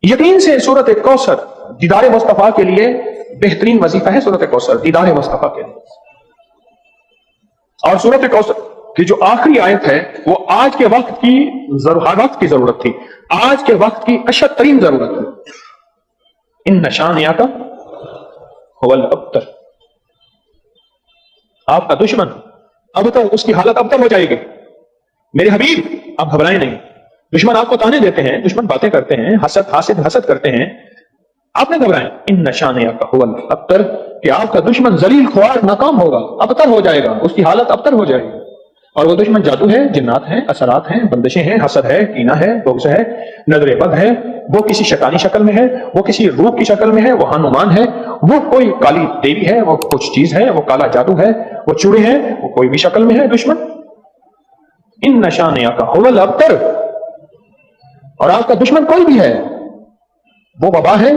یقین سے صورت کوثر دیدار مصطفیٰ کے لیے بہترین وظیفہ ہے. صورت کوثر دیدار مصطفیٰ کے لیے. اور صورت کوثر کی جو آخری آیت ہے وہ آج کے وقت کی ضرورت تھی, آج کے وقت کی اشد ترین ضرورت ہے. ان شانئک هو الابتر, آپ کا دشمن ابتر, اس کی حالت ابتر ہو جائے گی. میرے حبیب آپ گھبرائیں نہیں. دشمن آپ کو تانے دیتے ہیں, دشمن باتیں کرتے ہیں, حسد کرتے ہیں, آپ نے گھبرائیں. ان شانئک هو الابتر, کہ آپ کا دشمن ذلیل خوار ناکام ہوگا, ابتر ہو جائے گا, اس کی حالت ابتر ہو جائے گی. اور وہ دشمن جادو ہے, جنات ہیں, اثرات ہیں, بندشیں ہیں, حسد ہے, کینہ ہے, بغض ہے, نظر بد ہے, وہ کسی شیطانی شکل میں ہے, وہ کسی روح کی شکل میں ہے, وہ ہنومان ہے, وہ کوئی کالی دیوی ہے, وہ کچھ چیز ہے, وہ کالا جادو ہے, وہ چوڑے ہیں, وہ کوئی بھی شکل میں ہے دشمن. ان شانئک هو الابتر, اور آپ کا دشمن کوئی بھی ہے, وہ وبا ہے,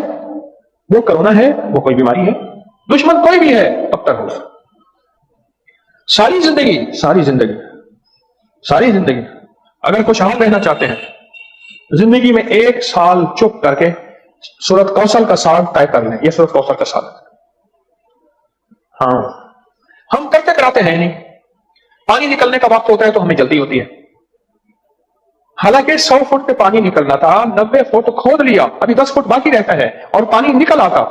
وہ کرونا ہے, وہ کوئی بیماری ہے, دشمن کوئی بھی ہے ابتر ہو. ساری زندگی اگر خوشحال رہنا چاہتے ہیں, زندگی میں 1 سال چپ کر کے سورت کوثر کا ساگ طے کر لیں. یہ سورت کوثر کا ساگ, ہاں ہم کرتے کراتے ہیں نہیں. پانی نکلنے کا وقت ہوتا ہے تو ہمیں جلدی ہوتی ہے, حالانکہ 100 فٹ پہ پانی نکلنا تھا, 90 فٹ کھود لیا, ابھی 10 فٹ باقی رہتا ہے اور پانی نکل آتا.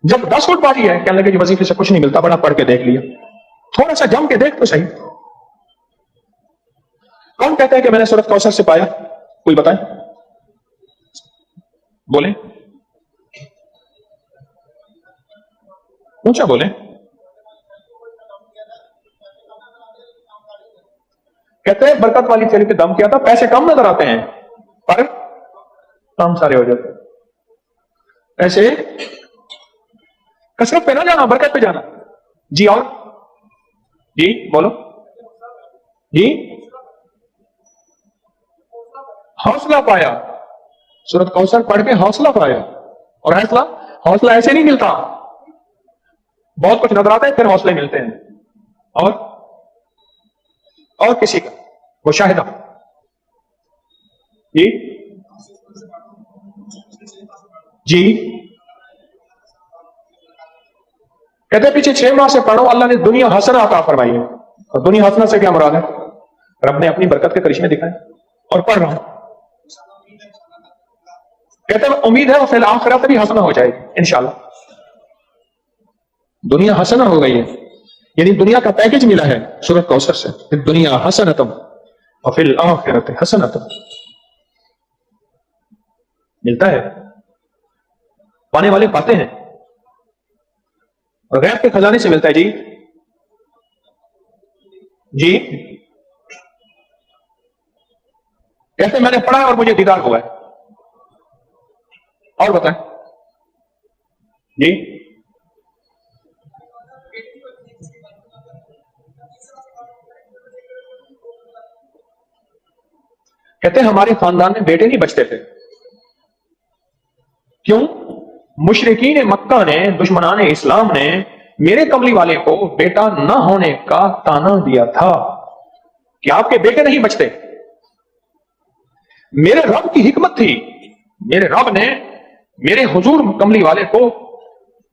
جب 10 فٹ باقی ہے, کہنے لگے کہ وظیفے سے کچھ نہیں ملتا, بڑا پڑھ کے دیکھ لیا, تھوڑا سا جم کے دیکھ تو صحیح. کون کہتا ہے کہ میں نے سورت کوثر سے پایا؟ کوئی بتائیں, بولیں, اونچا بولیں. کہتے ہیں برکت والی چیری پہ دم کیا تھا, پیسے کم نظر آتے ہیں پر کام سارے ہو جاتے. ایسے کثرت پہ نہ جانا, برکت پہ جانا. جی اور جی بولو جی. حوصلہ پایا, سورت کوثر پڑھ کے حوصلہ پایا. اور حوصلہ ایسے نہیں ملتا, بہت کچھ نظر آتا ہے پھر حوصلے ملتے ہیں. اور کسی کا مشاہدہ. جی کہتے ہیں پیچھے 6 ماہ سے پڑھو, اللہ نے دنیا حسنہ عطا فرمائی ہے. اور دنیا حسنہ سے کیا مراد ہے؟ رب نے اپنی برکت کے کرشمے دکھائے, اور پڑھ رہا ہوں. کہتے ہیں امید ہے فی الآخرت بھی حسنہ ہو جائے گی انشاءاللہ. دنیا حسنہ ہو گئی ہے, یعنی دنیا کا پیکج ملا ہے سورت کوثر سے. دنیا حسنۃ وفی الآخرۃ حسنۃ, ملتا ہے, پانے والے پاتے ہیں, اور غیب کے خزانے سے ملتا ہے. جی کہتے ہیں میں نے پڑھا اور مجھے دیدار ہوا ہے. اور بتائیں جی. کہتے ہیں ہمارے خاندان میں بیٹے نہیں بچتے تھے. کیوں؟ مشرکین مکہ نے, دشمنان اسلام نے میرے کملی والے کو بیٹا نہ ہونے کا تانا دیا تھا کہ آپ کے بیٹے نہیں بچتے. میرے رب کی حکمت تھی, میرے رب نے میرے حضور کملی والے کو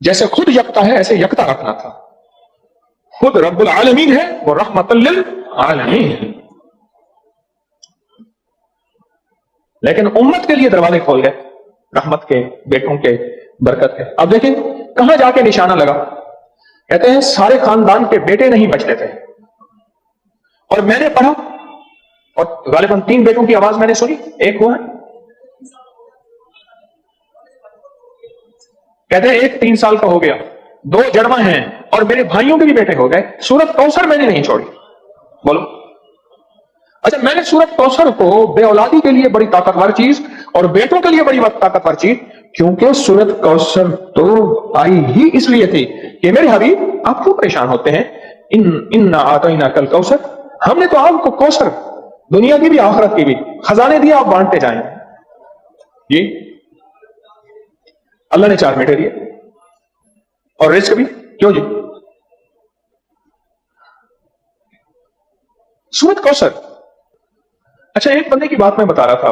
جیسے خود یکتا ہے ایسے یکتا رکھنا تھا. خود رب العالمین ہے, وہ رحمت للعالمین ہے, لیکن امت کے لیے دروازے کھول گئے رحمت کے, بیٹوں کے, برکت کے. اب دیکھیں کہاں جا کے نشانہ لگا. کہتے ہیں سارے خاندان کے بیٹے نہیں بچتے تھے, اور میں نے پڑھا اور غالباً 3 بیٹوں کی آواز میں نے سنی, ایک ہوا ہے. کہتے ہیں ایک 3 سال کا ہو گیا, 2 جڑواں ہیں, اور میرے بھائیوں کے بھی بیٹے ہو گئے. سورت کوثر میں نے نہیں چھوڑی. بولو. اچھا, میں نے سورت کوثر کو بے اولادی کے لیے بڑی طاقتور چیز اور بیٹوں کے لیے بڑی طاقتور چیز, کیونکہ سورت کوثر تو آئی ہی اس لیے تھی کہ میرے حبیب آپ کیوں پریشان ہوتے ہیں. انا اعطیناک الکوثر, ہم نے تو آپ کو کوثر, دنیا کی بھی آخرت کی بھی خزانے دیے, آپ بانٹتے جائیں. جی اللہ نے 4 بیٹے دیے اور رزق بھی. کیوں جی؟ سورت کوثر. اچھا, ایک بندے کی بات میں بتا رہا تھا,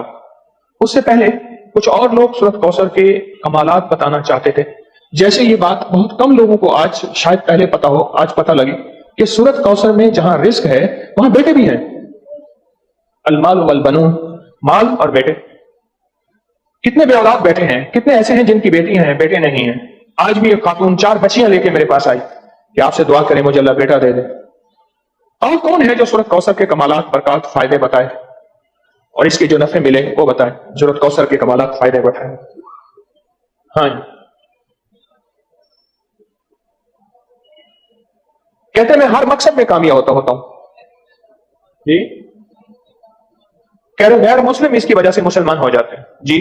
اس سے پہلے کچھ اور لوگ سورت کوثر کے کمالات بتانا چاہتے تھے. جیسے یہ بات بہت کم لوگوں کو آج شاید پہلے پتا ہو, آج پتا لگی کہ سورت کوثر میں جہاں رزق ہے وہاں بیٹے بھی ہیں. المال والبنون, مال اور بیٹے. کتنے بے اولاد بیٹے ہیں, کتنے ایسے ہیں جن کی بیٹیاں ہیں بیٹے نہیں ہیں. آج بھی ایک خاتون 4 بچیاں لے کے میرے پاس آئی کہ آپ سے دعا کریں مجھے اللہ بیٹا دے دے. اور کون ہے جو سورت کوثر کے کمالات, برکات, فائدے بتائے اور اس کے جو نفع ملے وہ بتائے. سورت کوثر کے کمالات, فائدے بتائے. ہاں کہتے ہیں میں ہر مقصد میں کامیاب ہوتا ہوں. جی کہہ رہے غیر مسلم اس کی وجہ سے مسلمان ہو جاتے ہیں. جی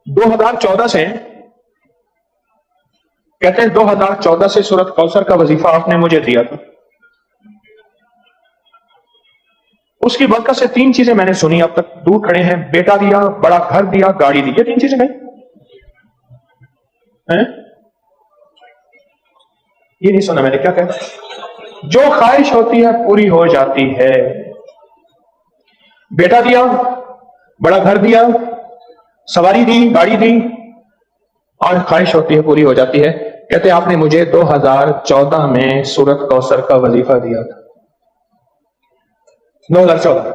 2014 سے کہتے ہیں 2014 سے سورت کوثر کا وظیفہ آپ نے مجھے دیا تھا. اس کی برکت سے 3 چیزیں میں نے سنی اب تک. دور کھڑے ہیں, بیٹا دیا, بڑا گھر دیا, گاڑی دی. یہ 3 چیزیں نہیں, یہ نہیں سنا میں نے. کیا کہا؟ جو خواہش ہوتی ہے پوری ہو جاتی ہے. بیٹا دیا, بڑا گھر دیا, سواری دی, گاڑی دی, اور خواہش ہوتی ہے پوری ہو جاتی ہے. کہتے ہیں آپ نے مجھے 2014 میں سورت کوثر کا وظیفہ دیا تھا. 2014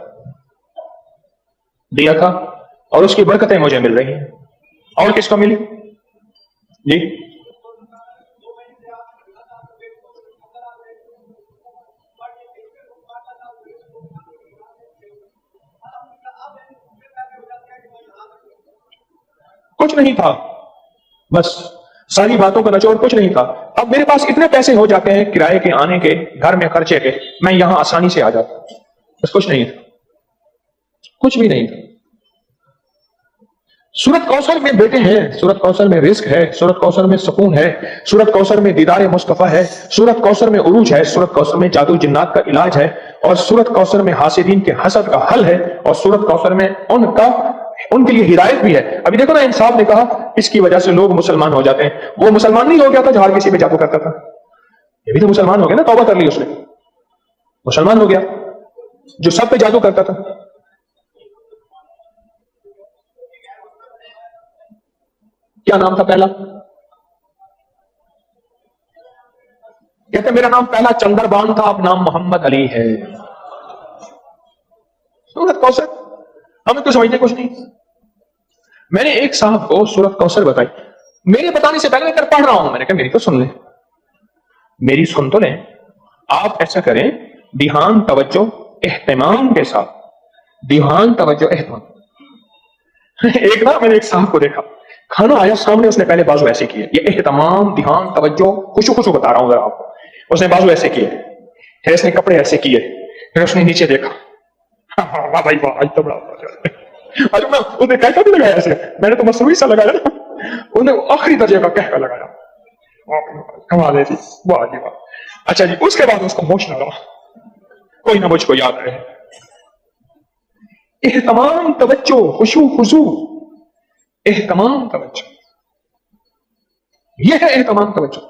دیا تھا اور اس کی برکتیں مجھے مل رہی ہیں. اور کس کو ملی؟ جی کچھ نہیں تھا, بس ساری باتوں کا نچوڑ کچھ نہیں تھا. اب میرے پاس اتنے پیسے ہو جاتے ہیں کرائے کے, آنے کے, گھر میں خرچے کے, میں یہاں آسانی سے آ جاتا. بس کچھ نہیں تھا, کچھ بھی نہیں تھا. سورت کوثر میں بیٹے ہیں, سورت کوثر میں رزق ہے, سورت کوثر میں سکون ہے, سورت کوثر میں دیدار مصطفیٰ ہے, سورت کوثر میں عروج ہے, سورت کوثر میں جادو جنات کا علاج ہے, اور سورت کوثر میں حاسدین کے حسد کا حل ہے, اور سورت کوثر میں ان کے لیے ہدایت بھی ہے. ابھی دیکھو نا, انصاف نے کہا اس کی وجہ سے لوگ مسلمان ہو جاتے ہیں. وہ مسلمان نہیں ہو گیا تھا جو ہر کسی پہ جادو کرتا تھا, یہ بھی تو مسلمان ہو گیا نا, توبہ کر لی اس نے, مسلمان ہو گیا. جو سب پہ جادو کرتا تھا, کیا نام تھا پہلا؟ کہتے میرا نام پہلا چندر بان تھا, اب نام محمد علی ہے. سورت کوثر ہمیں تو سمجھنے کچھ نہیں. میں نے ایک صاحب کو سورت کوثر بتائی, میرے بتانے سے پہلے میں پڑھ رہا ہوں. میں نے کہا میری تو سن لیں, میری سن تو لیں. آپ ایسا کریں, دھیان, توجہ, اہتمام کے ساتھ. دھیان, توجہ, اہتمام. ایک نا میں نے ایک صاحب کو دیکھا, کھانا آیا سامنے, اس نے پہلے بازو ایسے کیے. یہ اہتمام, دھیان, توجہ, خوشو بتا رہا ہوں ذرا آپ کو. اس نے بازو ایسے کیے, پھر اس نے کپڑے ایسے کیے, پھر اس نے نیچے دیکھا. واہ بھائی واہ, آج تو بڑا میں اس نے کہتا بھی لگایا ایسے, میں نے تو مصروعی سا لگایا نا, انہوں نے آخری درجے کا کہہ کر لگایا. کمال ہے جی, واہ جی واہ. اچھا جی, اس کے بعد اس کو ہوش نہ رہا, کوئی نہ مجھ کو یاد رہے. اہتمام, توجہ, خشوع خضوع, اہتمام, توجہ, یہ ہے اہتمام, توجہ.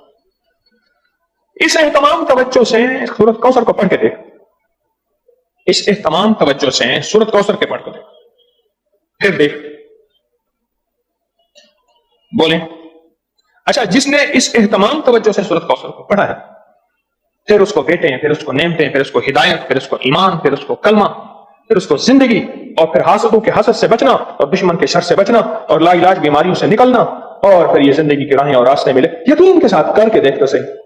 اس اہتمام توجہ سے سورت کوثر کو پڑھ کے دیکھ, اس اہتمام توجہ سے سورت کوثر کے پڑھ کے دیکھ, پھر دیکھ. بولیں. اچھا, جس نے اس اہتمام توجہ سے سورت کوثر کو پڑھا ہے, پھر اس کو بیٹے ہیں, پھر اس کو نعمتیں, پھر اس کو ہدایت, پھر اس کو ایمان, پھر اس کو کلمہ, پھر اس کو زندگی, اور پھر حاسدوں کے حسد سے بچنا, اور دشمن کے شر سے بچنا, اور لا علاج بیماریوں سے نکلنا, اور پھر یہ زندگی کی راہیں اور راستے ملے. یقین کے ساتھ کر کے دیکھ تو صحیح.